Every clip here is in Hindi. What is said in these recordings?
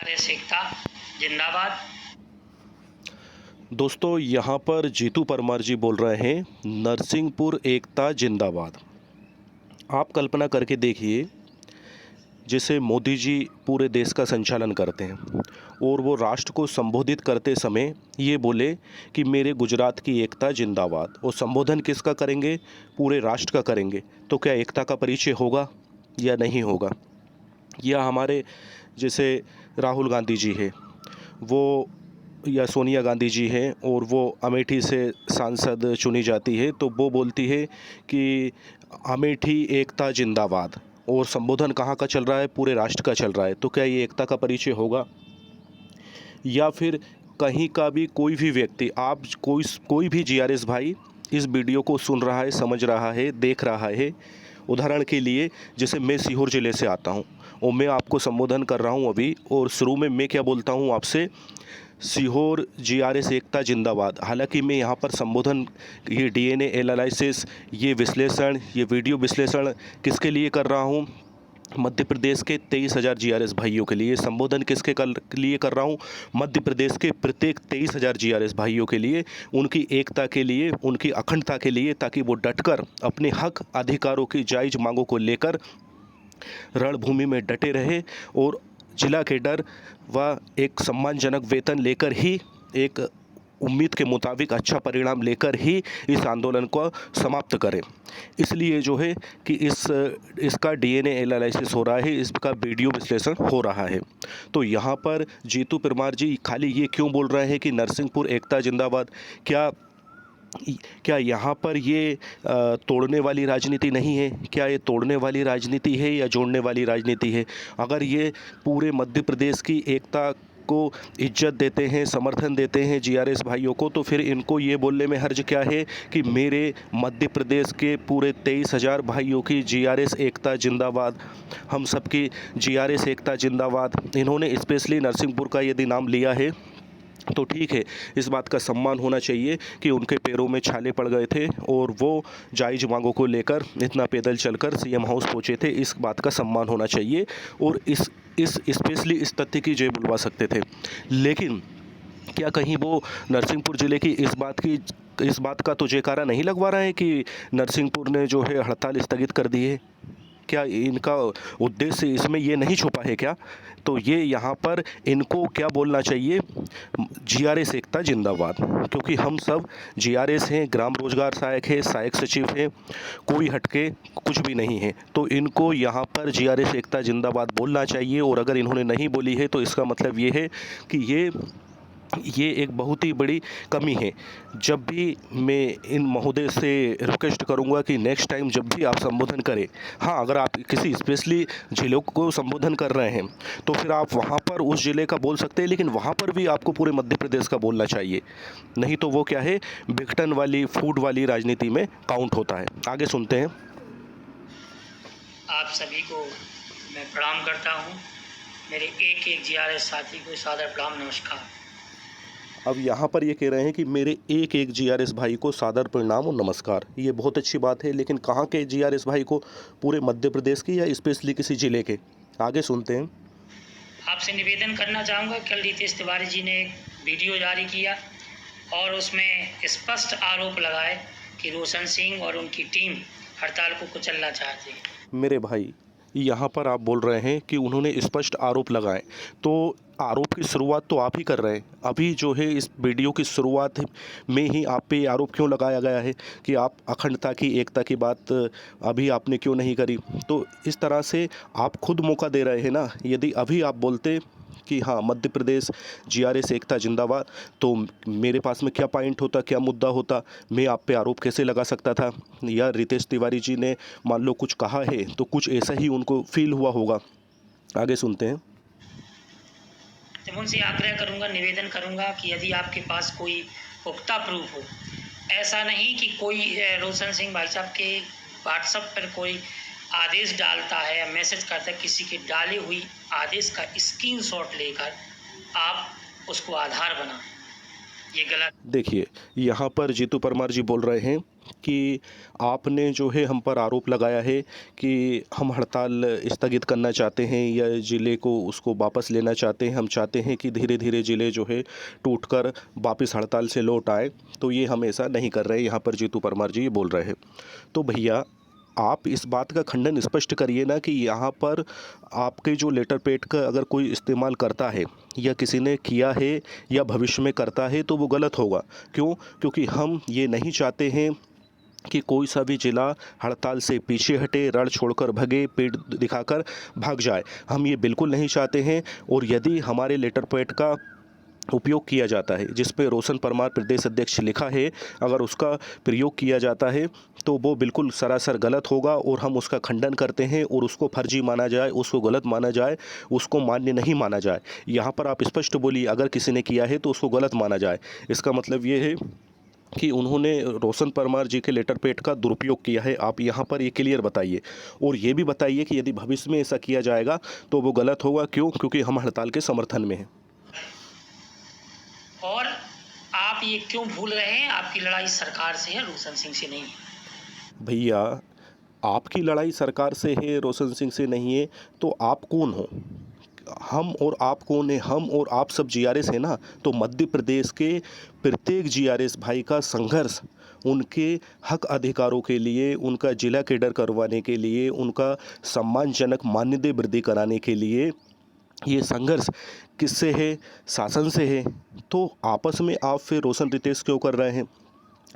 एकता जिंदाबाद। दोस्तों, यहाँ पर जीतू परमार जी बोल रहे हैं, नरसिंहपुर एकता जिंदाबाद। आप कल्पना करके देखिए, जैसे मोदी जी पूरे देश का संचालन करते हैं और वो राष्ट्र को संबोधित करते समय ये बोले कि मेरे गुजरात की एकता जिंदाबाद, और संबोधन किसका करेंगे? पूरे राष्ट्र का करेंगे। तो क्या एकता का परिचय होगा या नहीं होगा? या हमारे जैसे राहुल गांधी जी है, वो या सोनिया गांधी जी हैं और वो अमेठी से सांसद चुनी जाती है, तो वो बोलती है कि अमेठी एकता जिंदाबाद, और संबोधन कहाँ का चल रहा है? पूरे राष्ट्र का चल रहा है। तो क्या ये एकता का परिचय होगा? या फिर कहीं का भी कोई भी व्यक्ति, आप कोई भी जीआरएस भाई इस वीडियो को सुन रहा है, समझ रहा है, देख रहा है, उदाहरण के लिए जैसे मैं सीहोर ज़िले से आता हूँ और मैं आपको संबोधन कर रहा हूँ अभी, और शुरू में मैं क्या बोलता हूँ आपसे? सीहोर जीआरएस एकता जिंदाबाद। हालांकि मैं यहाँ पर संबोधन, ये डीएनए एनालिसिस, ये विश्लेषण, ये वीडियो विश्लेषण किसके लिए कर रहा हूँ? मध्य प्रदेश के 23,000 जीआरएस भाइयों के लिए। संबोधन किसके लिए कर रहा हूँ? मध्य प्रदेश के प्रत्येक 23,000 जीआरएस भाइयों के लिए, उनकी एकता के लिए, उनकी अखंडता के लिए, ताकि वो डटकर अपने हक अधिकारों की जायज़ मांगों को लेकर रणभूमि में डटे रहे और जिला कैडर व एक सम्मानजनक वेतन लेकर ही, एक उम्मीद के मुताबिक अच्छा परिणाम लेकर ही इस आंदोलन को समाप्त करें। इसलिए जो है कि इसका डीएनए एनालिसिस हो रहा है, इसका वीडियो विश्लेषण हो रहा है। तो यहाँ पर जीतू परमार जी खाली ये क्यों बोल रहे हैं कि नरसिंहपुर एकता जिंदाबाद? क्या यहाँ पर ये तोड़ने वाली राजनीति नहीं है? क्या ये तोड़ने वाली राजनीति है या जोड़ने वाली राजनीति है? अगर ये पूरे मध्य प्रदेश की एकता को इज्जत देते हैं, समर्थन देते हैं जीआरएस भाइयों को, तो फिर इनको ये बोलने में हर्ज क्या है कि मेरे मध्य प्रदेश के पूरे 23,000 भाइयों की जीआरएस एकता जिंदाबाद, हम सबकी जीआरएस एकता जिंदाबाद। इन्होंने स्पेशली नरसिंहपुर का यदि नाम लिया है तो ठीक है, इस बात का सम्मान होना चाहिए कि उनके पैरों में छाले पड़ गए थे और वो जायज़ मांगों को लेकर इतना पैदल चलकर सीएम हाउस पहुंचे थे। इस बात का सम्मान होना चाहिए और इस स्पेशली इस तथ्य की जय बुलवा सकते थे। लेकिन क्या कहीं वो नरसिंहपुर ज़िले की इस बात का तो जयकारा नहीं लगवा रहे हैं कि नरसिंहपुर ने जो है हड़ताल स्थगित कर दी है? क्या इनका उद्देश्य इसमें ये नहीं छुपा है क्या? तो ये यहाँ पर इनको क्या बोलना चाहिए? जीआरएस एकता जिंदाबाद, क्योंकि हम सब जीआरएस हैं, ग्राम रोजगार सहायक है, सहायक सचिव है, कोई हटके कुछ भी नहीं है। तो इनको यहाँ पर जीआरएस एकता जिंदाबाद बोलना चाहिए, और अगर इन्होंने नहीं बोली है तो इसका मतलब ये है कि ये एक बहुत ही बड़ी कमी है। जब भी मैं इन महोदय से रिक्वेस्ट करूंगा कि नेक्स्ट टाइम जब भी आप संबोधन करें, हाँ, अगर आप किसी स्पेशली ज़िले को संबोधन कर रहे हैं तो फिर आप वहाँ पर उस ज़िले का बोल सकते हैं, लेकिन वहाँ पर भी आपको पूरे मध्य प्रदेश का बोलना चाहिए। नहीं तो वो क्या है, बिकटन वाली, फूड वाली राजनीति में काउंट होता है। आगे सुनते हैं। आप सभी को मैं प्रणाम करता हूं। मेरे एक एक जीआरएस साथी को सादर प्रणाम, नमस्कार। अब यहाँ पर ये कह रहे हैं कि मेरे एक एक जीआरएस भाई को सादर प्रणाम और नमस्कार। ये बहुत अच्छी बात है, लेकिन कहाँ के जीआरएस भाई को? पूरे मध्य प्रदेश की या स्पेशली किसी ज़िले के? आगे सुनते हैं। आपसे निवेदन करना चाहूँगा, कल रितेश तिवारी जी ने एक वीडियो जारी किया और उसमें स्पष्ट आरोप लगाए कि रोशन सिंह और उनकी टीम हड़ताल को कुचलना चाहती है। मेरे भाई, यहाँ पर आप बोल रहे हैं कि उन्होंने स्पष्ट आरोप लगाए, तो आरोप की शुरुआत तो आप ही कर रहे हैं। अभी जो है इस वीडियो की शुरुआत में ही आप पे आरोप क्यों लगाया गया है कि आप अखंडता की, एकता की बात अभी आपने क्यों नहीं करी? तो इस तरह से आप खुद मौका दे रहे हैं ना। यदि अभी आप बोलते कि हाँ, मध्य प्रदेश जीआरएस एकता जिंदाबाद, तो मेरे पास में क्या पॉइंट होता, क्या मुद्दा होता, मैं आप पे आरोप कैसे लगा सकता था? या रितेश तिवारी जी ने मान लो कुछ कहा है तो कुछ ऐसा ही उनको फील हुआ होगा। आगे सुनते हैं। तो उनसे आग्रह करूंगा, निवेदन करूंगा कि यदि आपके पास कोई पुख्ता प्रूफ हो, ऐसा नहीं कि कोई रोशन सिंह भाई साहब के व्हाट्सएप पर कोई आदेश डालता है या मैसेज करता है, किसी के डाली हुई आदेश का स्क्रीनशॉट लेकर आप उसको आधार बना, ये गलत। देखिए, यहाँ पर जीतू परमार जी बोल रहे हैं कि आपने जो है हम पर आरोप लगाया है कि हम हड़ताल स्थगित करना चाहते हैं या ज़िले को उसको वापस लेना चाहते हैं। हम चाहते हैं कि धीरे धीरे ज़िले जो है टूटकर वापस हड़ताल से लौट आए। तो ये हम ऐसा नहीं कर रहे, यहाँ पर जीतू परमार जी ये बोल रहे हैं। तो भैया आप इस बात का खंडन स्पष्ट करिए ना कि यहाँ पर आपके जो लेटर पैड का अगर कोई इस्तेमाल करता है या किसी ने किया है या भविष्य में करता है तो वो गलत होगा। क्यों? क्योंकि हम ये नहीं चाहते हैं कि कोई सा भी जिला हड़ताल से पीछे हटे, रण छोड़कर भगे, पेड़ दिखाकर भाग जाए। हम ये बिल्कुल नहीं चाहते हैं। और यदि हमारे लेटर पैड का उपयोग किया जाता है जिस पे रोशन परमार प्रदेश अध्यक्ष लिखा है, अगर उसका प्रयोग किया जाता है तो वो बिल्कुल सरासर गलत होगा और हम उसका खंडन करते हैं। और उसको फर्जी माना जाए, उसको गलत माना जाए, उसको मान्य नहीं माना जाए। यहाँ पर आप स्पष्ट बोलिए, अगर किसी ने किया है तो उसको गलत माना जाए। इसका मतलब ये है कि उन्होंने रोशन परमार जी के लेटर पैड का दुरुपयोग किया है। आप यहाँ पर ये क्लियर बताइए और ये भी बताइए कि यदि भविष्य में ऐसा किया जाएगा तो वो गलत होगा। क्यों? क्योंकि हम हड़ताल के समर्थन में हैं। और आप ये क्यों भूल रहे हैं? आपकी लड़ाई सरकार से है, रोशन सिंह से नहीं है। भैया आपकी लड़ाई सरकार से है, रोशन सिंह से नहीं है। तो आप कौन हो? हम और आप कौन है? हम और आप सब जीआरएस है ना। तो मध्य प्रदेश के प्रत्येक जीआरएस भाई का संघर्ष उनके हक अधिकारों के लिए, उनका जिला कैडर करवाने के लिए, उनका सम्मानजनक मानदेय वृद्धि कराने के लिए ये संघर्ष किससे है? शासन से है। तो आपस में आप फिर रोशन रितेश क्यों कर रहे हैं?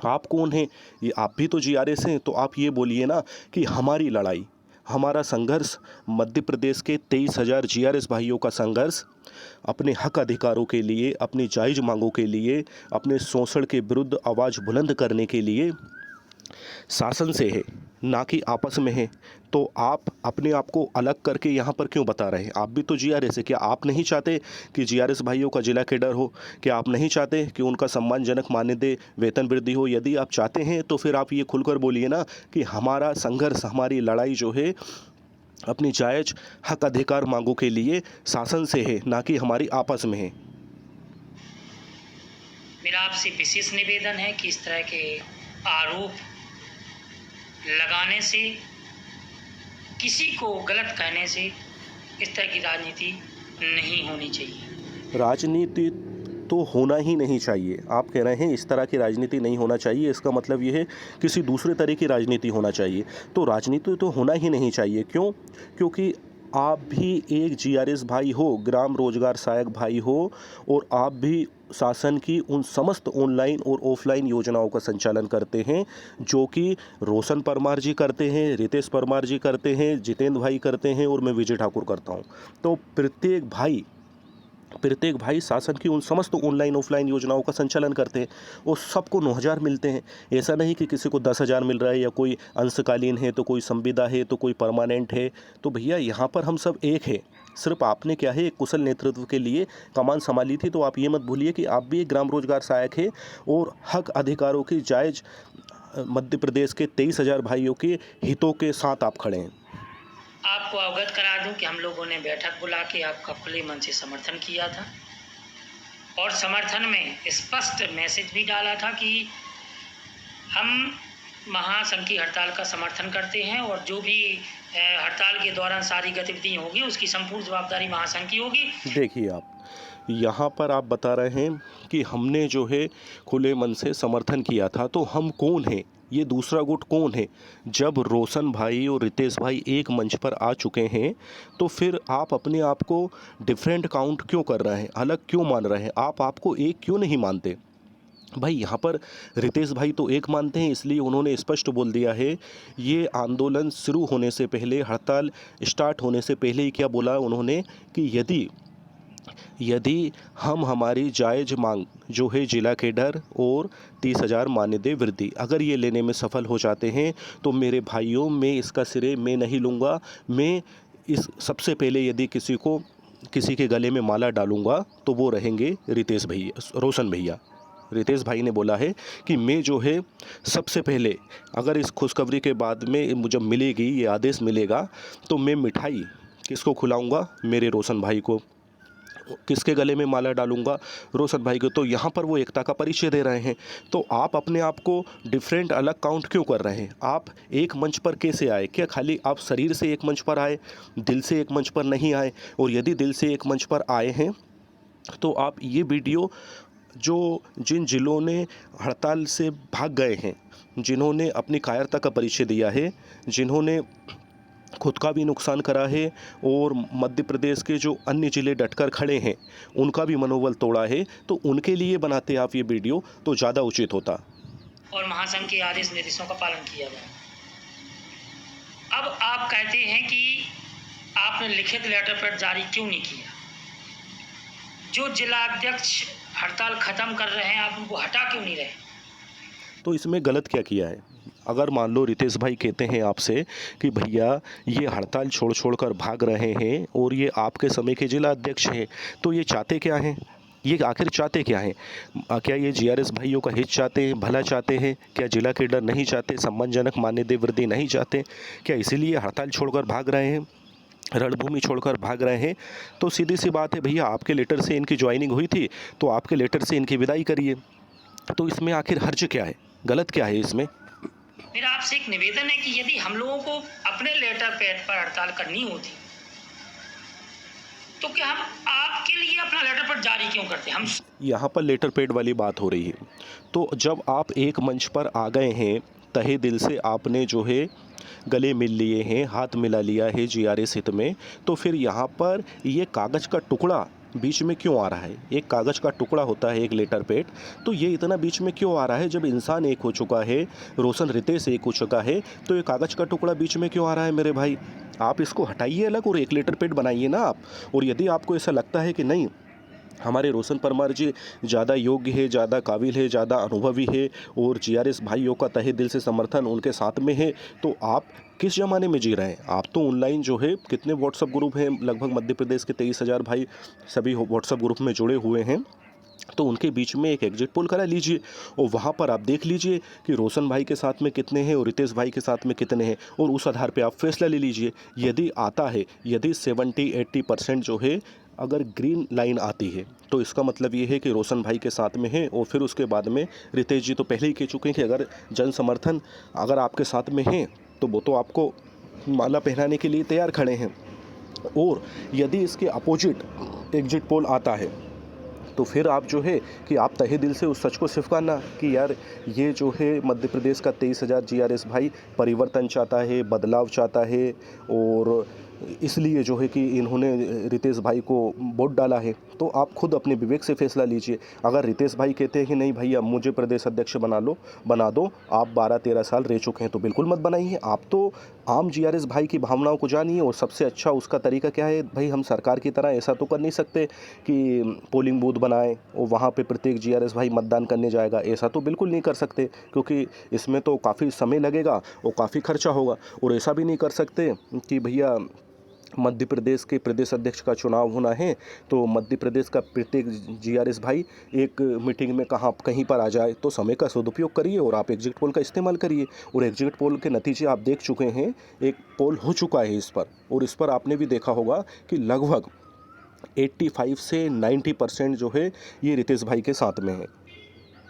आप कौन हैं? ये आप भी तो जीआरएस हैं। तो आप ये बोलिए ना कि हमारी लड़ाई, हमारा संघर्ष, मध्य प्रदेश के 23,000 जीआरएस भाइयों का संघर्ष अपने हक अधिकारों के लिए, अपनी जायज़ मांगों के लिए, अपने शोषण के विरुद्ध आवाज़ बुलंद करने के लिए शासन से है, ना कि आपस में है। तो आप अपने आप को अलग करके यहाँ पर क्यों बता रहे हैं? आप भी तो जीआरएस है। क्या आप नहीं चाहते कि जीआरएस भाइयों का जिला कैडर हो? क्या आप नहीं चाहते कि उनका सम्मानजनक मानदेय वेतन वृद्धि हो? यदि आप चाहते हैं तो फिर आप ये खुलकर बोलिए ना कि हमारा संघर्ष, हमारी लड़ाई जो है अपनी जायज़ हक अधिकार मांगों के लिए शासन से है, ना कि हमारी आपस में है। मेरा आपसे विशेष निवेदन है कि इस तरह के आरोप लगाने से, किसी को गलत कहने से इस तरह की राजनीति नहीं होनी चाहिए। राजनीति तो होना ही नहीं चाहिए। आप कह रहे हैं इस तरह की राजनीति नहीं होना चाहिए, इसका मतलब ये है किसी दूसरे तरह की राजनीति होना चाहिए। तो राजनीति तो होना ही नहीं चाहिए। क्यों? क्योंकि आप भी एक जीआरएस भाई हो, ग्राम रोजगार सहायक भाई हो, और आप भी शासन की उन समस्त ऑनलाइन और ऑफलाइन योजनाओं का संचालन करते हैं जो कि रोशन परमार जी करते हैं, रितेश परमार जी करते हैं, जितेंद्र भाई करते हैं और मैं विजय ठाकुर करता हूं। तो प्रत्येक भाई शासन की उन समस्त ऑनलाइन ऑफलाइन योजनाओं का संचालन करते हैं और सबको 9,000 मिलते हैं। ऐसा नहीं कि किसी को 10,000 मिल रहा है, या कोई अंशकालीन है तो कोई संविदा है तो कोई परमानेंट है। तो भैया यहाँ पर हम सब एक है। सिर्फ आपने क्या है, एक कुशल नेतृत्व के लिए कमान संभाली थी। तो आप ये मत भूलिए कि आप भी एक ग्राम रोजगार सहायक है और हक अधिकारों की जायज़ मध्य प्रदेश के 23,000 भाइयों के हितों के साथ आप खड़े हैं। आपको अवगत करा दूं कि हम लोगों ने बैठक बुला के आपका खुले मन से समर्थन किया था और समर्थन में स्पष्ट मैसेज भी डाला था कि हम महासंघ की हड़ताल का समर्थन करते हैं और जो भी हड़ताल के दौरान सारी गतिविधियाँ होगी उसकी संपूर्ण जवाबदारी महासंघ की होगी। देखिए, आप यहाँ पर आप बता रहे हैं कि हमने जो है खुले मन से समर्थन किया था। तो हम कौन हैं? ये दूसरा गुट कौन है? जब रोशन भाई और रितेश भाई एक मंच पर आ चुके हैं तो फिर आप अपने आप को डिफरेंट काउंट क्यों कर रहे हैं? अलग क्यों मान रहे हैं? आप आपको एक क्यों नहीं मानते? भाई यहाँ पर रितेश भाई तो एक मानते हैं, इसलिए उन्होंने स्पष्ट बोल दिया है। ये आंदोलन शुरू होने से पहले, हड़ताल स्टार्ट होने से पहले ही क्या बोला उन्होंने कि यदि हम हमारी जायज़ मांग जो है जिला कैडर और 30,000 मानदेय वृद्धि, अगर ये लेने में सफल हो जाते हैं तो मेरे भाइयों, मैं इसका श्रेय मैं नहीं लूँगा। मैं इस सबसे पहले यदि किसी के गले में माला डालूँगा तो वो रहेंगे रितेश भैया, रोशन भैया। रितेश भाई ने बोला है कि मैं जो है सबसे पहले, अगर इस खुशखबरी के बाद में जब मिलेगी, ये आदेश मिलेगा, तो मैं मिठाई किसको खिलाऊँगा? मेरे रोशन भाई को। किसके गले में माला डालूंगा, रोशन भाई को। तो यहाँ पर वो एकता का परिचय दे रहे हैं। तो आप अपने आप को डिफरेंट अलग काउंट क्यों कर रहे हैं? आप एक मंच पर कैसे आए? क्या खाली आप शरीर से एक मंच पर आए, दिल से एक मंच पर नहीं आए? और यदि दिल से एक मंच पर आए हैं तो आप ये वीडियो जो जिन जिलों ने हड़ताल से भाग गए हैं, जिन्होंने अपनी कायरता का परिचय दिया है, जिन्होंने खुद का भी नुकसान करा है और मध्य प्रदेश के जो अन्य ज़िले डटकर खड़े हैं उनका भी मनोबल तोड़ा है, तो उनके लिए बनाते आप ये वीडियो तो ज़्यादा उचित होता। और महासंघ के आदेश निर्देशों का पालन किया जाए। अब आप कहते हैं कि आपने लिखित लेटर पैड जारी क्यों नहीं किया? जो जिला अध्यक्ष हड़ताल ख़त्म कर रहे हैं, आप उनको हटा क्यों नहीं रहे? तो इसमें गलत क्या किया है? अगर मान लो रितेश भाई कहते हैं आपसे कि भैया ये हड़ताल छोड़ कर भाग रहे हैं और ये आपके समय के जिला अध्यक्ष हैं, तो ये चाहते क्या हैं? ये आखिर चाहते क्या हैं? क्या ये जीआरएस भाइयों का हित चाहते हैं, भला चाहते हैं? क्या जिला केडर नहीं चाहते, सम्मानजनक मान्यता वृद्धि नहीं चाहते? क्या इसीलिए हड़ताल छोड़कर भाग रहे हैं, रणभूमि छोड़कर भाग रहे हैं? तो सीधी सी बात है भैया, आपके लेटर से इनकी ज्वाइनिंग हुई थी तो आपके लेटर से इनकी विदाई करिए। तो इसमें आखिर हर्ज क्या है, गलत क्या है इसमें? मेरा आपसे एक निवेदन है कि यदि हम लोगों को अपने लेटर पैड पर हड़ताल करनी होती तो क्या हम आपके लिए अपना लेटर पैड जारी क्यों करते? हम यहाँ पर लेटर पैड वाली बात हो रही है। तो जब आप एक मंच पर आ गए हैं, तहे दिल से आपने जो है गले मिल लिए हैं, हाथ मिला लिया है जीआरएस हित में, तो फिर यहाँ पर ये कागज़ का टुकड़ा बीच में क्यों आ रहा है? एक कागज़ का टुकड़ा होता है एक लेटर पैड, तो ये इतना बीच में क्यों आ रहा है? जब इंसान एक हो चुका है, रोशन रितेश एक हो चुका है, तो ये कागज़ का टुकड़ा बीच में क्यों आ रहा है मेरे भाई? आप इसको हटाइए अलग और एक लेटर पैड बनाइए ना आप। और यदि आपको ऐसा लगता है कि नहीं, हमारे रोशन परमार जी ज़्यादा योग्य है, ज़्यादा काबिल है, ज़्यादा अनुभवी है और जीआरएस भाइयों का तहे दिल से समर्थन उनके साथ में है, तो आप किस ज़माने में जी रहे हैं? आप तो ऑनलाइन जो है कितने व्हाट्सएप ग्रुप हैं, लगभग मध्य प्रदेश के 23,000 भाई सभी व्हाट्सएप ग्रुप में जुड़े हुए हैं। तो उनके बीच में एक एग्जिट पोल करा लीजिए और वहाँ पर आप देख लीजिए कि रोशन भाई के साथ में कितने हैं और रितेश भाई के साथ में कितने हैं, और उस आधार पे आप फैसला ले लीजिए। यदि आता है, यदि 70-80% जो है अगर ग्रीन लाइन आती है, तो इसका मतलब ये है कि रोशन भाई के साथ में है। और फिर उसके बाद में रितेश जी तो पहले ही कह चुके हैं कि अगर जन समर्थन अगर आपके साथ में है तो वो तो आपको माला पहनाने के लिए तैयार खड़े हैं। और यदि इसके अपोजिट एग्जिट पोल आता है तो फिर आप जो है कि आप तहे दिल से उस सच को स्वीकारना कि यार ये जो है मध्य प्रदेश का 23,000 जीआरएस भाई परिवर्तन चाहता है, बदलाव चाहता है, और इसलिए जो है कि इन्होंने रितेश भाई को वोट डाला है। तो आप खुद अपने विवेक से फैसला लीजिए। अगर रितेश भाई कहते हैं कि नहीं भैया मुझे प्रदेश अध्यक्ष बना दो, आप 12-13 साल रह चुके हैं, तो बिल्कुल मत बनाइए। आप तो आम जीआरएस भाई की भावनाओं को जानिए, और सबसे अच्छा उसका तरीका क्या है भाई, हम सरकार की तरह ऐसा तो कर नहीं सकते कि पोलिंग बूथ बनाएं और वहाँ पे प्रत्येक जीआरएस भाई मतदान करने जाएगा, ऐसा तो बिल्कुल नहीं कर सकते, क्योंकि इसमें तो काफ़ी समय लगेगा और काफ़ी खर्चा होगा। और ऐसा भी नहीं कर सकते कि भैया मध्य प्रदेश के प्रदेश अध्यक्ष का चुनाव होना है तो मध्य प्रदेश का प्रत्येक जीआरएस भाई एक मीटिंग में कहीं पर आ जाए। तो समय का सदुपयोग करिए और आप एग्जिट पोल का इस्तेमाल करिए। और एग्जिट पोल के नतीजे आप देख चुके हैं, एक पोल हो चुका है इस पर, और इस पर आपने भी देखा होगा कि लगभग 85 से 90% जो है ये रितेश भाई के साथ में है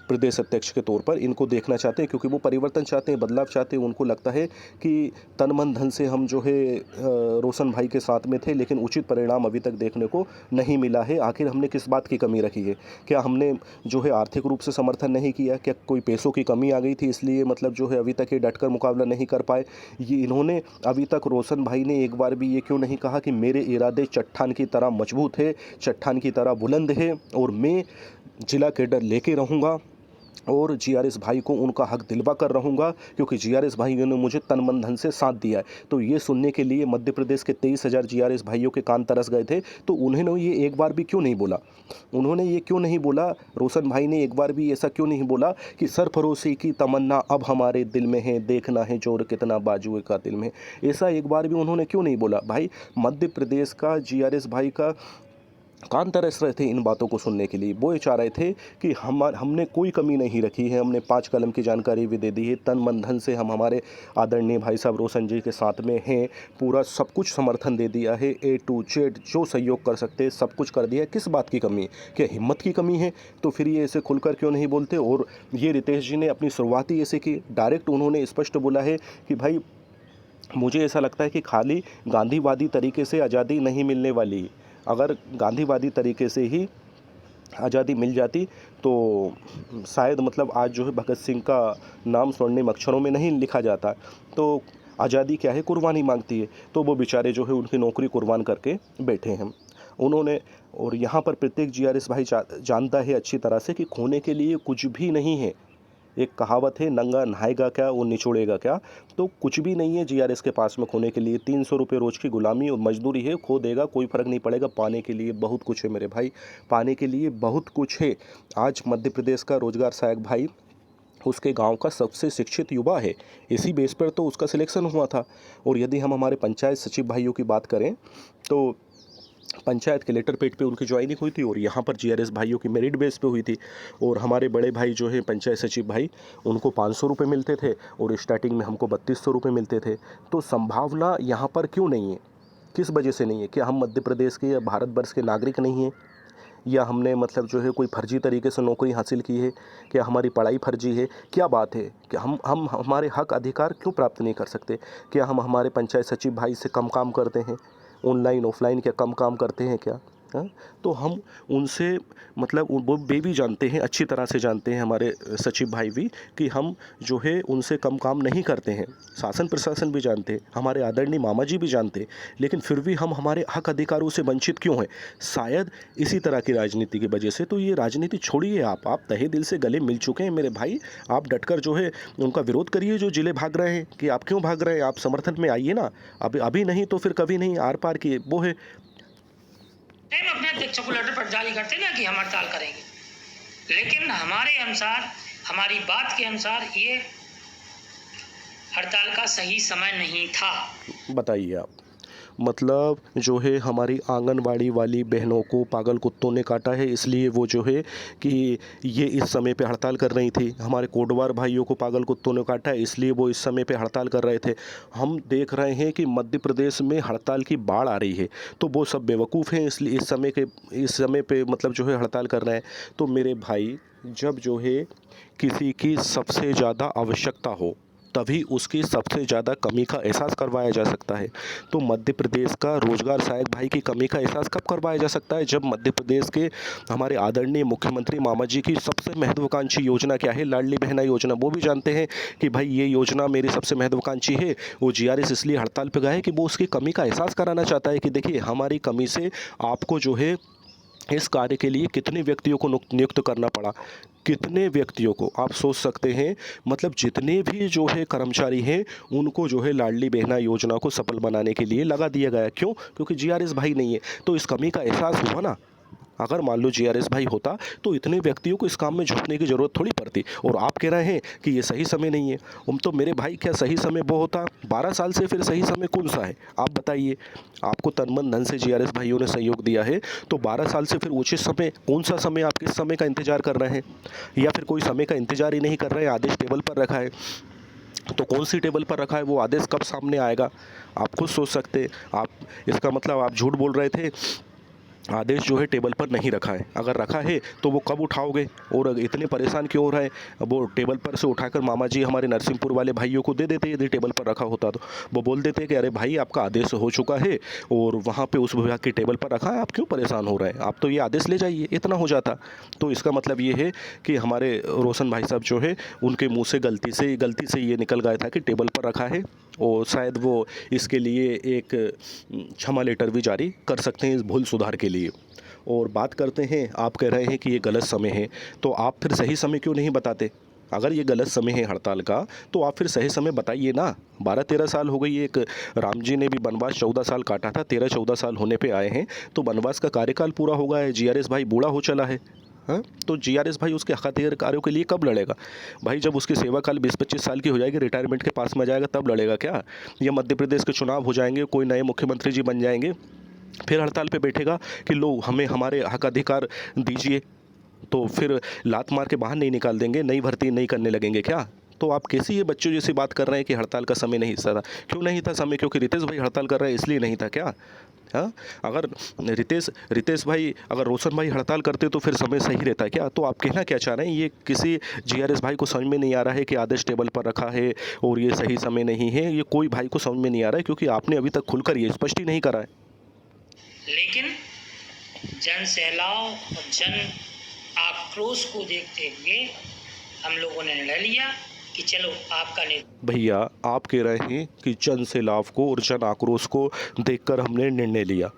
प्रदेश अध्यक्ष के तौर पर। इनको देखना चाहते हैं क्योंकि वो परिवर्तन चाहते हैं, बदलाव चाहते हैं। उनको लगता है कि तन मन धन से हम जो है रोशन भाई के साथ में थे, लेकिन उचित परिणाम अभी तक देखने को नहीं मिला है। आखिर हमने किस बात की कमी रखी है? क्या हमने जो है आर्थिक रूप से समर्थन नहीं किया? क्या कोई पैसों की कमी आ गई थी इसलिए मतलब जो है अभी तक ये डटकर मुकाबला नहीं कर पाए? ये इन्होंने अभी तक रोशन भाई ने एक बार भी ये क्यों नहीं कहा कि मेरे इरादे चट्टान की तरह मजबूत है, चट्टान की तरह बुलंद है और मैं जिला कैडर लेके रहूँगा और जीआरएस भाई को उनका हक दिलवा कर रहूँगा, क्योंकि जीआरएस भाइयों ने मुझे तन मन धन से साथ दिया है। तो ये सुनने के लिए मध्य प्रदेश के 23,000 जीआरएस भाइयों के कान तरस गए थे। तो उन्होंने ये एक बार भी क्यों नहीं बोला? उन्होंने ये क्यों नहीं बोला, रोशन भाई ने एक बार भी ऐसा क्यों नहीं बोला कि सरफरोशी की तमन्ना अब हमारे दिल में है, देखना है जोर कितना बाजुए का दिल में? ऐसा एक बार भी उन्होंने क्यों नहीं बोला? भाई मध्य प्रदेश का जीआरएस भाई का कान तरस रहे थे इन बातों को सुनने के लिए। वो ये चाह रहे थे कि हमने कोई कमी नहीं रखी है, हमने 5 कलम की जानकारी भी दे दी है, तन मन धन से हम हमारे आदरणीय भाई साहब रोशन जी के साथ में हैं, पूरा सब कुछ समर्थन दे दिया है, A to Z जो सहयोग कर सकते हैं सब कुछ कर दिया है, किस बात की कमी है? क्या हिम्मत की कमी है? तो फिर ये ऐसे खुलकर क्यों नहीं बोलते? और ये रितेश जी ने अपनी शुरुआत ही ऐसे की, डायरेक्ट उन्होंने स्पष्ट बोला है कि भाई मुझे ऐसा लगता है कि खाली गांधीवादी तरीके से आज़ादी नहीं मिलने वाली। अगर गांधीवादी तरीके से ही आज़ादी मिल जाती तो शायद मतलब आज जो है भगत सिंह का नाम स्वर्णिम अक्षरों में नहीं लिखा जाता। तो आज़ादी क्या है, कुर्बानी मांगती है। तो वो बेचारे जो है उनकी नौकरी कुर्बान करके बैठे हैं उन्होंने। और यहाँ पर प्रत्येक जीआरएस भाई जानता है अच्छी तरह से कि खोने के लिए कुछ भी नहीं है। एक कहावत है, नंगा नहाएगा क्या वो निचोड़ेगा क्या। तो कुछ भी नहीं है जीआरएस के पास में खोने के लिए। 300 रुपये रोज़ की गुलामी और मजदूरी है, खो देगा कोई फ़र्क नहीं पड़ेगा। पाने के लिए बहुत कुछ है मेरे भाई, पाने के लिए बहुत कुछ है। आज मध्य प्रदेश का रोजगार सहायक भाई उसके गांव का सबसे शिक्षित युवा है, इसी बेस पर तो उसका सिलेक्शन हुआ था। और यदि हम हमारे पंचायत सचिव भाइयों की बात करें तो पंचायत के लेटर पेड पे उनकी ज्वाइनिंग हुई थी और यहाँ पर जीआरएस भाइयों की मेरिट बेस पे हुई थी। और हमारे बड़े भाई जो हैं पंचायत सचिव भाई, उनको 500 रुपये मिलते थे और स्टार्टिंग में हमको 3200 रुपये मिलते थे। तो संभावना यहाँ पर क्यों नहीं है, किस वजह से नहीं है? क्या हम मध्य प्रदेश के या भारतवर्ष के नागरिक नहीं हैं, या हमने मतलब जो है कोई फर्जी तरीके से नौकरी हासिल की है, क्या हमारी पढ़ाई फर्जी है, क्या बात है? कि हम हमारे हक अधिकार क्यों प्राप्त नहीं कर सकते? क्या हम हमारे पंचायत सचिव भाई से कम काम करते हैं? ऑनलाइन ऑफलाइन क्या कम काम करते हैं क्या? हाँ, तो हम उनसे मतलब वो भी जानते हैं, अच्छी तरह से जानते हैं हमारे सचिव भाई भी, कि हम जो है उनसे कम काम नहीं करते हैं। शासन प्रशासन भी जानते हैं, हमारे आदरणीय मामा जी भी जानते हैं, लेकिन फिर भी हम हमारे हक अधिकारों से वंचित क्यों हैं? शायद इसी तरह की राजनीति की वजह से। तो ये राजनीति छोड़िए, आप तहे दिल से गले मिल चुके हैं मेरे भाई, आप डटकर जो है उनका विरोध करिए जो जिले भाग रहे हैं। कि आप क्यों भाग रहे हैं? आप समर्थन में आइए ना, अभी नहीं तो फिर कभी नहीं, आर पार की वो है। टाइम अपने अध्यक्षों को लेटर पर जारी करते ना कि हम हड़ताल करेंगे, लेकिन हमारे अनुसार, हमारी बात के अनुसार ये हड़ताल का सही समय नहीं था। बताइए आप, मतलब जो है हमारी आंगनवाड़ी वाली बहनों को पागल कुत्तों ने काटा है, इसलिए वो जो है कि ये इस समय पे हड़ताल कर रही थी। हमारे कोटवार भाइयों को पागल कुत्तों ने काटा है, इसलिए वो इस समय पे हड़ताल कर रहे थे। हम देख रहे हैं कि मध्य प्रदेश में हड़ताल की बाढ़ आ रही है, तो वो सब बेवकूफ़ हैं, इसलिए इस समय पे मतलब जो है हड़ताल कर रहे हैं। तो मेरे भाई, जब जो है किसी की सबसे ज़्यादा आवश्यकता हो तभी उसकी सबसे ज़्यादा कमी का एहसास करवाया जा सकता है। तो मध्य प्रदेश का रोजगार सहायक भाई की कमी का एहसास कब करवाया जा सकता है? जब मध्य प्रदेश के हमारे आदरणीय मुख्यमंत्री मामा जी की सबसे महत्वाकांक्षी योजना क्या है, लाडली बहना योजना। वो भी जानते हैं कि भाई ये योजना मेरी सबसे महत्वाकांक्षी है। वो जीआरएस इसलिए हड़ताल पर गया है कि वो उसकी कमी का एहसास कराना चाहता है कि देखिए हमारी कमी से आपको जो है इस कार्य के लिए कितने व्यक्तियों को नियुक्त करना पड़ा, कितने व्यक्तियों को आप सोच सकते हैं। मतलब जितने भी जो है कर्मचारी हैं उनको जो है लाडली बहना योजना को सफल बनाने के लिए लगा दिया गया। क्यों? क्योंकि जीआरएस भाई नहीं है। तो इस कमी का एहसास हुआ ना। अगर मान लो जीआरएस भाई होता तो इतने व्यक्तियों को इस काम में झुकने की ज़रूरत थोड़ी पड़ती। और आप कह रहे हैं कि ये सही समय नहीं है। तो मेरे भाई क्या सही समय वो होता 12 साल से? फिर सही समय कौन सा है आप बताइए? आपको तन मन धन से जीआरएस भाइयों ने सहयोग दिया है, तो 12 साल से फिर उचित समय कौन सा समय? आप किस समय का इंतजार कर रहे हैं? या फिर कोई समय का इंतजार ही नहीं कर रहे हैं, आदेश टेबल पर रखा है। तो कौन सी टेबल पर रखा है, वो आदेश कब सामने आएगा? आप खुद सोच सकते हैं। आप इसका मतलब आप झूठ बोल रहे थे, आदेश जो है टेबल पर नहीं रखा है। अगर रखा है तो वो कब उठाओगे? और इतने परेशान क्यों हो रहे हैं? वो टेबल पर से उठाकर मामा जी हमारे नरसिंहपुर वाले भाइयों को दे देते। यदि टेबल पर रखा होता तो वो बोल देते कि अरे भाई आपका आदेश हो चुका है और वहाँ पे उस विभाग की टेबल पर रखा है, आप क्यों परेशान हो रहे हैं? आप तो ये आदेश ले जाइए, इतना हो जाता। तो इसका मतलब ये है कि हमारे रोशन भाई साहब जो है उनके मुँह से गलती से ये निकल गया था कि टेबल पर रखा है, और शायद वो इसके लिए एक क्षमा लेटर भी जारी कर सकते हैं इस भूल सुधार के लिए। और बात करते हैं, आप कह रहे हैं कि ये गलत समय है, तो आप फिर सही समय क्यों नहीं बताते? अगर ये गलत समय है हड़ताल का तो आप फिर सही समय बताइए ना। 12-13 साल हो गई। एक राम जी ने भी वनवास 14 साल काटा था, 13-14 साल होने पे आए हैं, तो वनवास का कार्यकाल पूरा हो गया है। जीआरएस भाई बूढ़ा हो चला है। हाँ, तो जीआरएस भाई उसके हक अधिकारों के लिए कब लड़ेगा भाई? जब उसकी सेवा काल 20-25 साल की हो जाएगी, रिटायरमेंट के पास में जाएगा, तब लड़ेगा क्या? या मध्य प्रदेश के चुनाव हो जाएंगे, कोई नए मुख्यमंत्री जी बन जाएंगे, फिर हड़ताल पे बैठेगा कि लो हमें हमारे हक अधिकार दीजिए, तो फिर लात मार के बाहर नहीं निकाल देंगे, नई भर्ती नहीं करने लगेंगे क्या? तो आप कैसी ये बच्चों जैसी बात कर रहे हैं कि हड़ताल का समय नहीं था? क्यों नहीं था समय? क्योंकि रितेश भाई हड़ताल कर रहे हैं इसलिए नहीं था क्या? हाँ, अगर रितेश भाई, अगर रोशन भाई हड़ताल करते तो फिर समय सही रहता है क्या? तो आप कहना क्या चाह रहे हैं? ये किसी जीआरएस भाई को समझ में नहीं आ रहा है कि आदेश टेबल पर रखा है और ये सही समय नहीं है, ये कोई भाई को समझ में नहीं आ रहा है, क्योंकि आपने अभी तक खुलकर ये स्पष्ट ही नहीं करा है। लेकिन जन सैलाब और जन आक्रोश को देखते हुए हम लोगों ने निर्णय लिया कि चलो आपका भैया, आप कह रहे हैं कि जन सैलाब को और जन आक्रोश को देखकर हमने निर्णय लिया।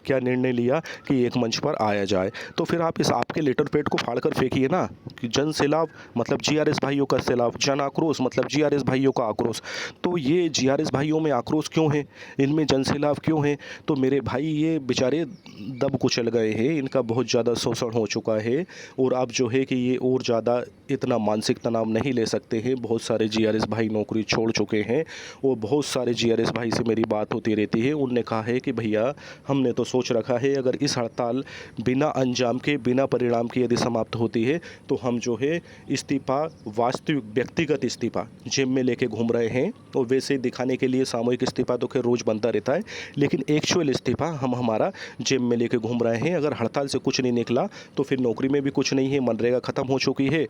क्या निर्णय लिया? कि एक मंच पर आया जाए। तो फिर आप इस आपके लेटर पैड को फाड़कर फेंकिए ना, कि जन सैलाब मतलब जीआरएस भाइयों का सैलाब, जन आक्रोश मतलब जीआरएस भाइयों का आक्रोश। तो ये जीआरएस भाइयों में आक्रोश क्यों है, इनमें जन सैलाब क्यों है? तो मेरे भाई ये बेचारे दब कुचल गए हैं, इनका बहुत ज़्यादा शोषण हो चुका है, और अब जो है कि ये और ज़्यादा इतना मानसिक तनाव नहीं ले सकते हैं। बहुत सारे जीआरएस भाई नौकरी छोड़ चुके हैं, और बहुत सारे जीआरएस भाई से मेरी बात होती रहती है। उनने कहा है कि भैया हमने तो सोच रखा है अगर इस हड़ताल बिना अंजाम के, बिना परिणाम के यदि समाप्त होती है तो हम जो है इस्तीफा, वास्तविक व्यक्तिगत इस्तीफा जेब में लेके घूम रहे हैं। और वैसे दिखाने के लिए सामूहिक इस्तीफा तो खैर रोज़ बनता रहता है, लेकिन एक्चुअल इस्तीफा हम हमारा जेब में लेके घूम रहे हैं। अगर हड़ताल से कुछ नहीं निकला तो फिर नौकरी में भी कुछ नहीं है, मनरेगा ख़त्म हो चुकी है,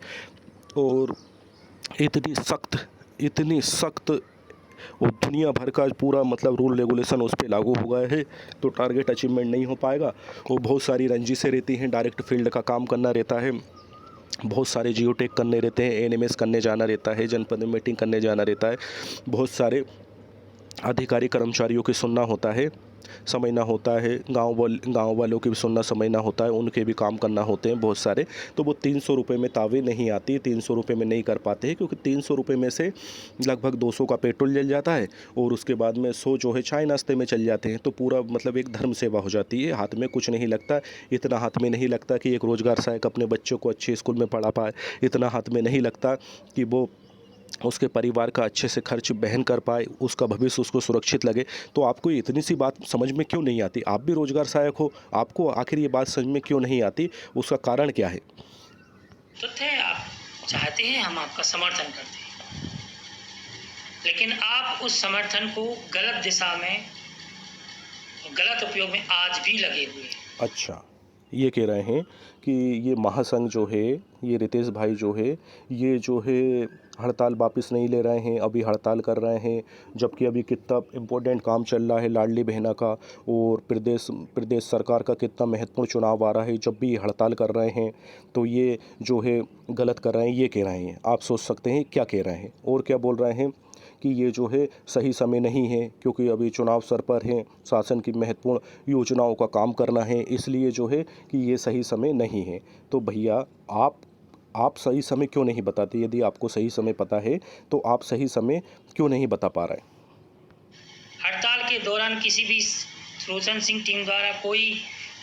और इतनी सख्त और दुनिया भर का पूरा मतलब रूल रेगुलेशन उस पर लागू हुआ है, तो टारगेट अचीवमेंट नहीं हो पाएगा। और बहुत सारी रंजिशें रहती हैं, डायरेक्ट फील्ड का काम करना रहता है, बहुत सारे जियोटेक करने रहते हैं, एनएमएस करने जाना रहता है, जनपद में मीटिंग करने जाना रहता है, बहुत सारे अधिकारी कर्मचारियों की सुनना होता है, समझना होता है, गाँव वालों की भी सुनना समझना होता है, उनके भी काम करना होते हैं बहुत सारे। तो वो 300 रुपये में तावे नहीं आती, 300 रुपये में नहीं कर पाते हैं, क्योंकि 300 रुपये में से लगभग 200 का पेट्रोल जल जाता है, और उसके बाद में 100 जो है चाय नाश्ते में चल जाते हैं। तो पूरा मतलब एक धर्म सेवा हो जाती है, हाथ में कुछ नहीं लगता। इतना हाथ में नहीं लगता कि एक रोज़गार सहायक अपने बच्चों को अच्छे स्कूल में पढ़ा पाए, इतना हाथ में नहीं लगता कि वो उसके परिवार का अच्छे से खर्च वहन कर पाए, उसका भविष्य उसको सुरक्षित लगे। तो आपको इतनी सी बात समझ में क्यों नहीं आती? आप भी रोजगार सहायक हो, आपको आखिर ये बात समझ में क्यों नहीं आती? उसका कारण क्या है? तथ्य है, आप चाहते हैं हम आपका समर्थन करते हैं, लेकिन आप उस समर्थन को गलत दिशा में, गलत उपयोग में आज भी लगे हुए हैं। अच्छा, ये कह रहे हैं कि ये महासंघ जो है, ये रितेश भाई जो है, ये जो है हड़ताल वापस नहीं ले रहे हैं, अभी हड़ताल कर रहे हैं, जबकि अभी कितना इम्पोर्टेंट काम चल रहा है लाडली बहना का, और प्रदेश सरकार का कितना महत्वपूर्ण चुनाव आ रहा है, जब भी ये हड़ताल कर रहे हैं तो ये जो है गलत कर रहे हैं, ये कह रहे हैं। आप सोच सकते हैं क्या कह रहे हैं, और क्या बोल रहे हैं कि ये जो है सही समय नहीं है, क्योंकि अभी चुनाव सर पर हैं, शासन की महत्वपूर्ण योजनाओं का काम करना है, इसलिए जो है कि ये सही समय नहीं है। तो भैया आप सही समय क्यों नहीं बताते? यदि आपको सही समय पता है तो आप सही समय क्यों नहीं बता पा रहे? हड़ताल के दौरान किसी भी रोशन सिंह टीम द्वारा कोई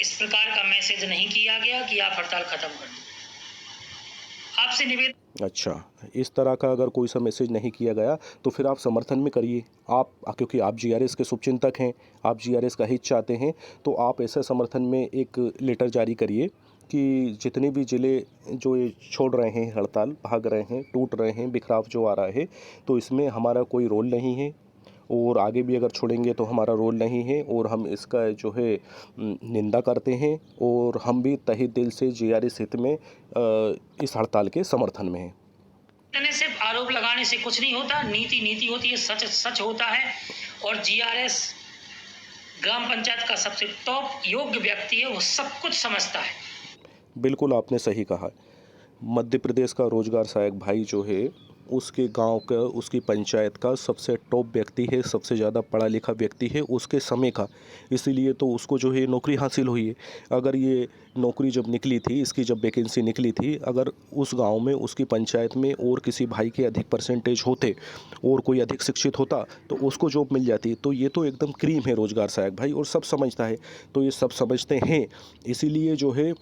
इस प्रकार का मैसेज नहीं किया गया कि आप हड़ताल खत्म कर दो। आपसे निवेदन। अच्छा, इस तरह का अगर कोई सा मैसेज नहीं किया गया तो फिर आप समर्थन में करिए। आप, क्योंकि आप जीआरएस के शुभचिंतक हैं, आप जीआरएस का हित चाहते हैं, तो आप ऐसे समर्थन में एक लेटर जारी करिए कि जितने भी ज़िले जो ये छोड़ रहे हैं हड़ताल, भाग रहे हैं, टूट रहे हैं, बिखराव जो आ रहा है, तो इसमें हमारा कोई रोल नहीं है, और आगे भी अगर छोड़ेंगे तो हमारा रोल नहीं है, और हम इसका जो है निंदा करते हैं, और हम भी तहे दिल से जीआरएस हित में इस हड़ताल के समर्थन में हैं। इतने सिर्फ आरोप लगाने से कुछ नहीं होता, नीति होती है, सच सच होता है। और जीआरएस ग्राम पंचायत का सबसे टॉप योग्य व्यक्ति है, वो सब कुछ समझता है। बिल्कुल आपने सही कहा। मध्य प्रदेश का रोजगार सहायक भाई जो है, उसके गांव का, उसकी पंचायत का सबसे टॉप व्यक्ति है, सबसे ज़्यादा पढ़ा लिखा व्यक्ति है उसके समय का, इसीलिए तो उसको जो है नौकरी हासिल हुई है। अगर ये नौकरी जब निकली थी, इसकी जब वैकेंसी निकली थी, अगर उस गांव में, उसकी पंचायत में और किसी भाई के अधिक परसेंटेज होते और कोई अधिक शिक्षित होता तो उसको जॉब मिल जाती। तो ये तो एकदम क्रीम है रोजगार सहायक भाई, और सब समझता है। तो ये सब समझते हैं, इसीलिए जो है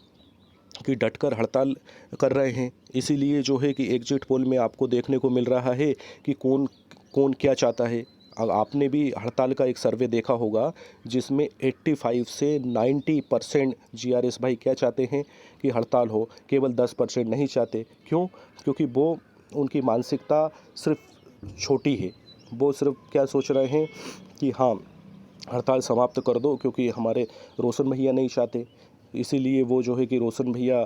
कि डटकर हड़ताल कर रहे हैं। इसीलिए जो है कि एग्जिट पोल में आपको देखने को मिल रहा है कि कौन कौन क्या चाहता है। आपने भी हड़ताल का एक सर्वे देखा होगा जिसमें 85 से 90% जीआरएस भाई क्या चाहते हैं कि हड़ताल हो, केवल 10% नहीं चाहते। क्यों? क्योंकि वो उनकी मानसिकता सिर्फ छोटी है। वो सिर्फ क्या सोच रहे हैं कि हाँ, हड़ताल समाप्त कर दो, क्योंकि हमारे रोशन भैया नहीं चाहते। इसीलिए वो जो है कि रोशन भैया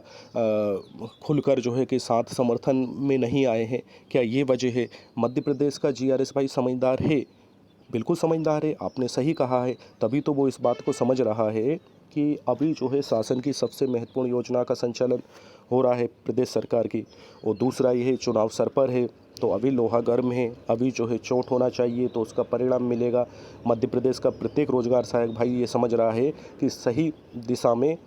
खुलकर जो है कि साथ समर्थन में नहीं आए हैं। क्या ये वजह है? मध्य प्रदेश का जीआरएस भाई समझदार है, बिल्कुल समझदार है, आपने सही कहा है। तभी तो वो इस बात को समझ रहा है कि अभी जो है शासन की सबसे महत्वपूर्ण योजना का संचालन हो रहा है प्रदेश सरकार की। और दूसरा ये है, चुनाव सर पर है, तो अभी लोहा गर्म है, अभी जो है चोट होना चाहिए तो उसका परिणाम मिलेगा। मध्य प्रदेश का प्रत्येक रोजगार सहायक भाई ये समझ रहा है कि सही दिशा में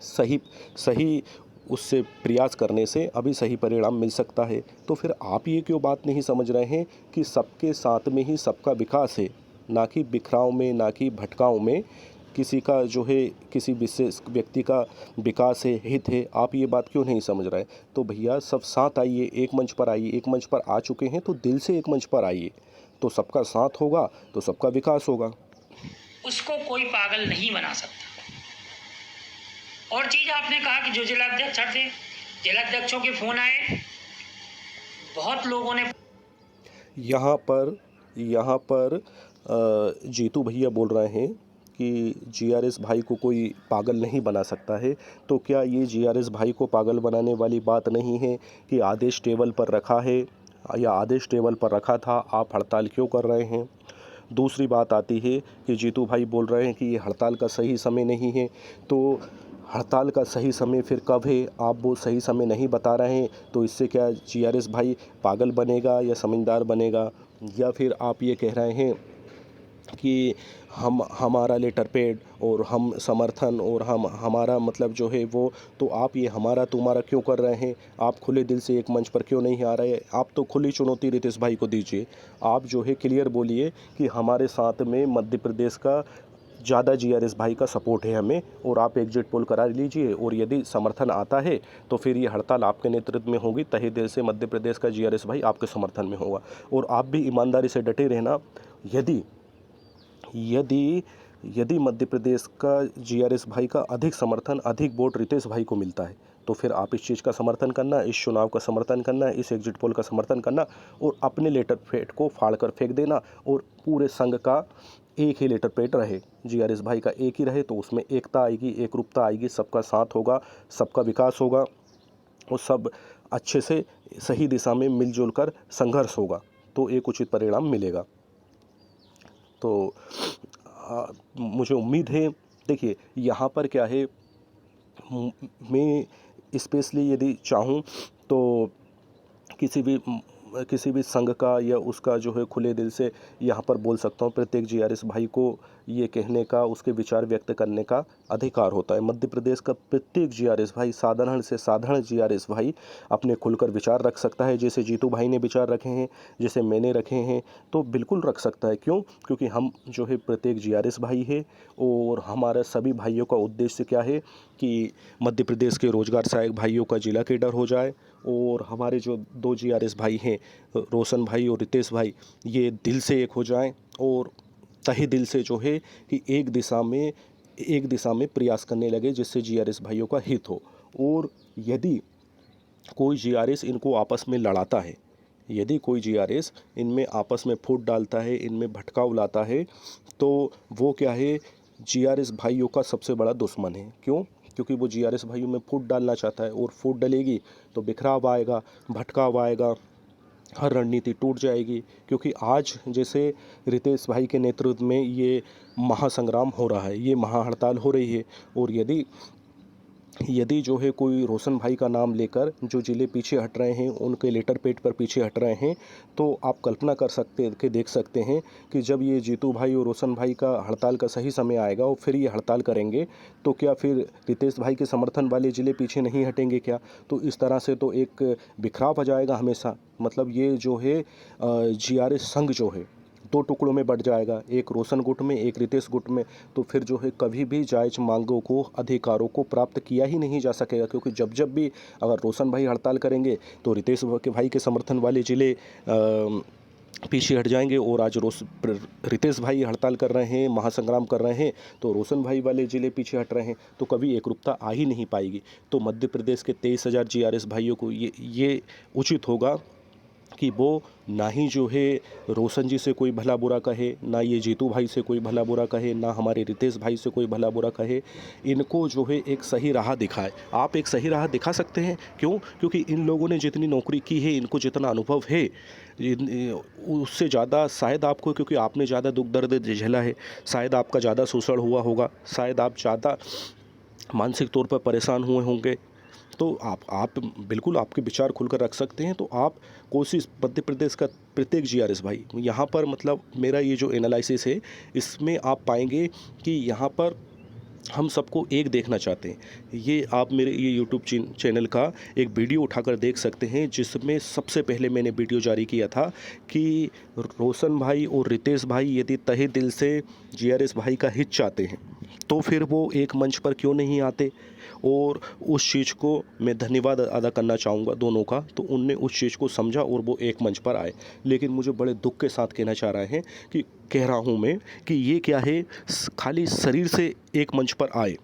सही सही उससे प्रयास करने से अभी सही परिणाम मिल सकता है। तो फिर आप ये क्यों बात नहीं समझ रहे हैं कि सबके साथ में ही सबका विकास है, ना कि बिखराव में, ना कि भटकाव में किसी का जो है किसी विशेष व्यक्ति का विकास है, हित है। आप ये बात क्यों नहीं समझ रहे? तो भैया सब साथ आइए, एक मंच पर आइए। एक मंच पर आ चुके हैं तो दिल से एक मंच पर आइए, तो सबका साथ होगा तो सबका विकास होगा। उसको कोई पागल नहीं बना सकता। और चीज़ आपने कहा कि जो जिलाध्यक्ष थे, जिलाध्यक्षों के फ़ोन आए, बहुत लोगों ने यहाँ पर जीतू भैया बोल रहे हैं कि जीआरएस भाई को कोई पागल नहीं बना सकता है। तो क्या ये जीआरएस भाई को पागल बनाने वाली बात नहीं है कि आदेश टेबल पर रखा है या आदेश टेबल पर रखा था, आप हड़ताल क्यों कर रहे हैं? दूसरी बात आती है कि जीतू भाई बोल रहे हैं कि ये हड़ताल का सही समय नहीं है। तो हड़ताल का सही समय फिर कब है? आप वो सही समय नहीं बता रहे हैं, तो इससे क्या जीआरएस भाई पागल बनेगा या समझदार बनेगा? या फिर आप ये कह रहे हैं कि हमारा लेटर पैड और हम समर्थन और हमारा मतलब जो है वो, तो आप ये हमारा तुम्हारा क्यों कर रहे हैं? आप खुले दिल से एक मंच पर क्यों नहीं आ रहे? आप तो खुली चुनौती रितेश भाई को दीजिए। आप जो है क्लियर बोलिए कि हमारे साथ में मध्य प्रदेश का ज़्यादा जीआरएस भाई का सपोर्ट है हमें, और आप एग्जिट पोल करा लीजिए, और यदि समर्थन आता है तो फिर ये हड़ताल आपके नेतृत्व में होगी। तहे दिल से मध्य प्रदेश का जीआरएस भाई आपके समर्थन में होगा, और आप भी ईमानदारी से डटे रहना। यदि यदि यदि मध्य प्रदेश का जीआरएस भाई का अधिक समर्थन, अधिक वोट रितेश भाई को मिलता है, तो फिर आप इस चीज़ का समर्थन करना, इस चुनाव का समर्थन करना, इस एग्जिट पोल का समर्थन करना, और अपने लेटर पैड को फाड़ कर फेंक देना, और पूरे संघ का एक ही लेटर पैड रहे, जीआरएस भाई का एक ही रहे, तो उसमें एकता आएगी, एकरूपता आएगी, सबका साथ होगा, सबका विकास होगा, और सब अच्छे से सही दिशा में मिलजुल कर संघर्ष होगा, तो एक उचित परिणाम मिलेगा। तो मुझे उम्मीद है, देखिए यहाँ पर क्या है, मैं स्पेशली यदि चाहूँ तो किसी भी संघ का या उसका जो है खुले दिल से यहाँ पर बोल सकता हूँ। प्रत्येक जीआरएस भाई को ये कहने का, उसके विचार व्यक्त करने का अधिकार होता है। मध्य प्रदेश का प्रत्येक जीआरएस भाई, साधारण से साधारण जीआरएस भाई अपने खुलकर विचार रख सकता है। जैसे जीतू भाई ने विचार रखे हैं, जैसे मैंने रखे हैं, तो बिल्कुल रख सकता है। क्यों? क्योंकि हम जो है प्रत्येक जीआरएस भाई है, और हमारे सभी भाइयों का उद्देश्य क्या है कि मध्य प्रदेश के रोजगार सहायक भाइयों का जिला कैडर हो जाए, और हमारे जो 2 जीआरएस भाई हैं, रोशन भाई और रितेश भाई, ये दिल से एक हो जाएं, और तहे दिल से जो है कि एक दिशा में प्रयास करने लगे, जिससे जीआरएस भाइयों का हित हो। और यदि कोई जीआरएस इनको आपस में लड़ाता है, यदि कोई जीआरएस इनमें आपस में फूट डालता है, इनमें भटकाव लाता है, तो वो क्या है, जीआरएस भाइयों का सबसे बड़ा दुश्मन है। क्यों? क्योंकि वो जीआरएस भाइयों में फूट डालना चाहता है, और फूट डलेगी तो बिखराव आएगा, भटकाव आएगा, हर रणनीति टूट जाएगी। क्योंकि आज जैसे रितेश भाई के नेतृत्व में ये महासंग्राम हो रहा है, ये महाहड़ताल हो रही है, और यदि जो है कोई रोशन भाई का नाम लेकर जो ज़िले पीछे हट रहे हैं, उनके लेटर पैड पर पीछे हट रहे हैं, तो आप कल्पना देख सकते हैं कि जब ये जीतू भाई और रोशन भाई का हड़ताल का सही समय आएगा और फिर ये हड़ताल करेंगे, तो क्या फिर रितेश भाई के समर्थन वाले ज़िले पीछे नहीं हटेंगे क्या? तो इस तरह से तो एक बिखराव आ जाएगा हमेशा। मतलब ये जो है जीआरएस संघ जो है 2 टुकड़ों में बँट जाएगा, एक रोशन गुट में, एक रितेश गुट में। तो फिर जो है कभी भी जायज़ मांगों को, अधिकारों को प्राप्त किया ही नहीं जा सकेगा। क्योंकि जब भी अगर रोशन भाई हड़ताल करेंगे तो रितेश भाई के समर्थन वाले ज़िले पीछे हट जाएंगे और आज रितेश भाई हड़ताल कर रहे हैं, महासंग्राम कर रहे हैं, तो रोशन भाई वाले ज़िले पीछे हट रहे हैं, तो कभी एकरूपता आ ही नहीं पाएगी। तो मध्य प्रदेश के 23,000 जीआरएस भाइयों को ये उचित होगा कि वो ना ही जो है रोशन जी से कोई भला बुरा कहे, ना ये जीतू भाई से कोई भला बुरा कहे, ना हमारे रितेश भाई से कोई भला बुरा कहे। इनको जो है एक सही राह दिखाए। आप एक सही राह दिखा सकते हैं, क्यों? क्योंकि इन लोगों ने जितनी नौकरी की है, इनको जितना अनुभव है, उससे ज़्यादा शायद आपको, क्योंकि आपने ज़्यादा दुख दर्द झेला है, शायद आपका ज़्यादा शोषण हुआ होगा, शायद आप ज़्यादा मानसिक तौर पर परेशान हुए होंगे। तो आप बिल्कुल आपके विचार खुलकर रख सकते हैं। तो आप कोशिश, मध्य प्रदेश का प्रत्येक जीआरएस भाई यहाँ पर, मतलब मेरा ये जो एनालिसिस है, इसमें आप पाएंगे कि यहाँ पर हम सबको एक देखना चाहते हैं। ये आप मेरे ये यूट्यूब चैनल का एक वीडियो उठाकर देख सकते हैं, जिसमें सबसे पहले मैंने वीडियो जारी किया था कि रोशन भाई और रितेश भाई यदि तहे दिल से जीआरएस भाई का हित चाहते हैं, तो फिर वो एक मंच पर क्यों नहीं आते। और उस चीज़ को मैं धन्यवाद अदा करना चाहूँगा दोनों का। तो उनने उस चीज़ को समझा और वो एक मंच पर आए। लेकिन मुझे बड़े दुख के साथ कहना चाह रहे हैं कि कह रहा हूँ मैं कि ये क्या है, खाली शरीर से एक मंच पर आए,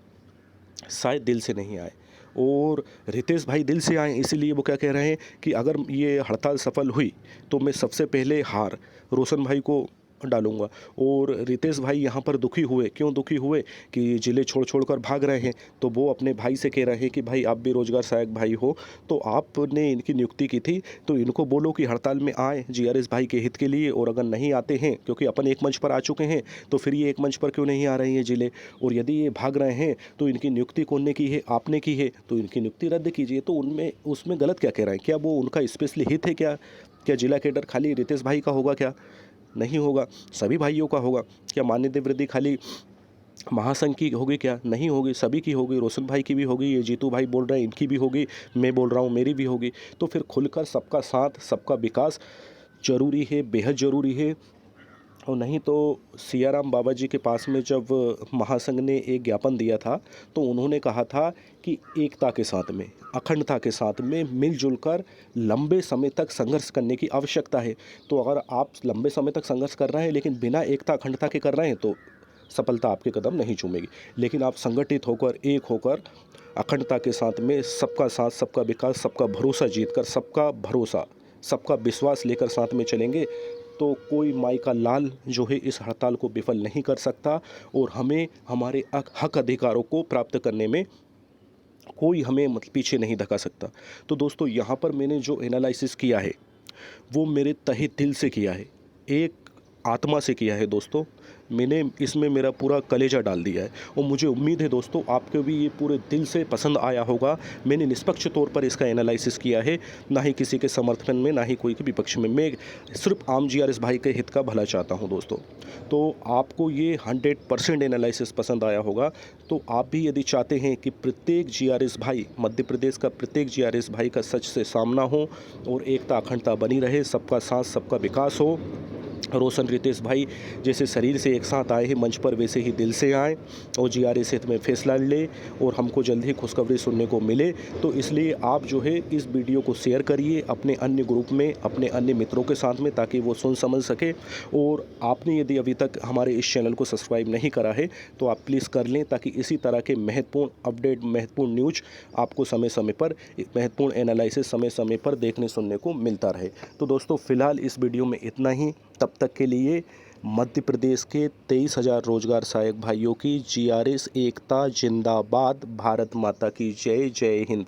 शायद दिल से नहीं आए। और रितेश भाई दिल से आए, इसीलिए वो क्या कह रहे हैं कि अगर ये हड़ताल सफल हुई तो मैं सबसे पहले हार रोशन भाई को डालूंगा। और रितेश भाई यहाँ पर दुखी हुए, क्यों दुखी हुए कि ज़िले छोड़ छोड़ कर भाग रहे हैं। तो वो अपने भाई से कह रहे हैं कि भाई आप भी रोजगार सहायक भाई हो, तो आपने इनकी नियुक्ति की थी, तो इनको बोलो कि हड़ताल में आए जीआरएस भाई के हित के लिए। और अगर नहीं आते हैं, क्योंकि अपन एक मंच पर आ चुके हैं, तो फिर ये एक मंच पर क्यों नहीं आ रहे हैं ज़िले। और यदि ये भाग रहे हैं तो इनकी नियुक्ति कौन ने की है, आपने की है, तो इनकी नियुक्ति रद्द कीजिए। तो उनमें उसमें गलत क्या कह रहे हैं? क्या वो उनका स्पेशली हित है? क्या जिला कैडर खाली रितेश भाई का होगा? क्या नहीं होगा, सभी भाइयों का होगा। क्या मान्यता वृद्धि खाली महासंघ की होगी? क्या नहीं होगी, सभी की होगी। रोशन भाई की भी होगी, ये जीतू भाई बोल रहे हैं इनकी भी होगी, मैं बोल रहा हूँ मेरी भी होगी। तो फिर खुलकर सबका साथ, सबका विकास जरूरी है, बेहद ज़रूरी है। और नहीं तो सियाराम बाबा जी के पास में जब महासंघ ने एक ज्ञापन दिया था, तो उन्होंने कहा था कि एकता के साथ में, अखंडता के साथ में मिलजुल कर लंबे समय तक संघर्ष करने की आवश्यकता है। तो अगर आप लंबे समय तक संघर्ष कर रहे हैं लेकिन बिना एकता अखंडता के कर रहे हैं, तो सफलता आपके कदम नहीं चूमेगी। लेकिन आप संगठित होकर, एक होकर, अखंडता के साथ में, सबका साथ, सबका विकास, सबका भरोसा जीतकर, सबका भरोसा, सबका विश्वास लेकर साथ में चलेंगे, तो कोई माई का लाल जो है इस हड़ताल को विफल नहीं कर सकता। और हमें हमारे हक अधिकारों को प्राप्त करने में कोई हमें पीछे नहीं धका सकता। तो दोस्तों, यहाँ पर मैंने जो एनालिसिस किया है वो मेरे तहे दिल से किया है, एक आत्मा से किया है दोस्तों। मैंने इसमें मेरा पूरा कलेजा डाल दिया है और मुझे उम्मीद है दोस्तों आपको भी ये पूरे दिल से पसंद आया होगा। मैंने निष्पक्ष तौर पर इसका एनालिसिस किया है, ना ही किसी के समर्थन में, ना ही कोई के विपक्ष में। मैं सिर्फ आम जीआरएस भाई के हित का भला चाहता हूँ दोस्तों। तो आपको ये 100% एनालिसिस पसंद आया होगा। तो आप भी यदि चाहते हैं कि प्रत्येक जीआरएस भाई, मध्य प्रदेश का प्रत्येक जीआरएस भाई का सच से सामना हो और एकता अखंडता बनी रहे, सबका साथ, सबका विकास हो, रोशन रितेश भाई जैसे शरीर से एक साथ आए हैं मंच पर, वैसे ही दिल से आए और जीआरएस हित में फैसला ले और हमको जल्द ही खुशखबरी सुनने को मिले। तो इसलिए आप जो है इस वीडियो को शेयर करिए अपने अन्य ग्रुप में, अपने अन्य मित्रों के साथ में, ताकि वो सुन समझ सके। और आपने यदि अभी तक हमारे इस चैनल को सब्सक्राइब नहीं करा है तो आप प्लीज़ कर लें, ताकि इसी तरह के महत्वपूर्ण अपडेट, महत्वपूर्ण न्यूज आपको समय समय पर, महत्वपूर्ण एनालिसिस समय समय पर देखने सुनने को मिलता रहे। तो दोस्तों, फ़िलहाल इस वीडियो में इतना ही। तब तक के लिए मध्य प्रदेश के 23,000 रोजगार सहायक भाइयों की जीआरएस एकता जिंदाबाद। भारत माता की जय। जय हिंद।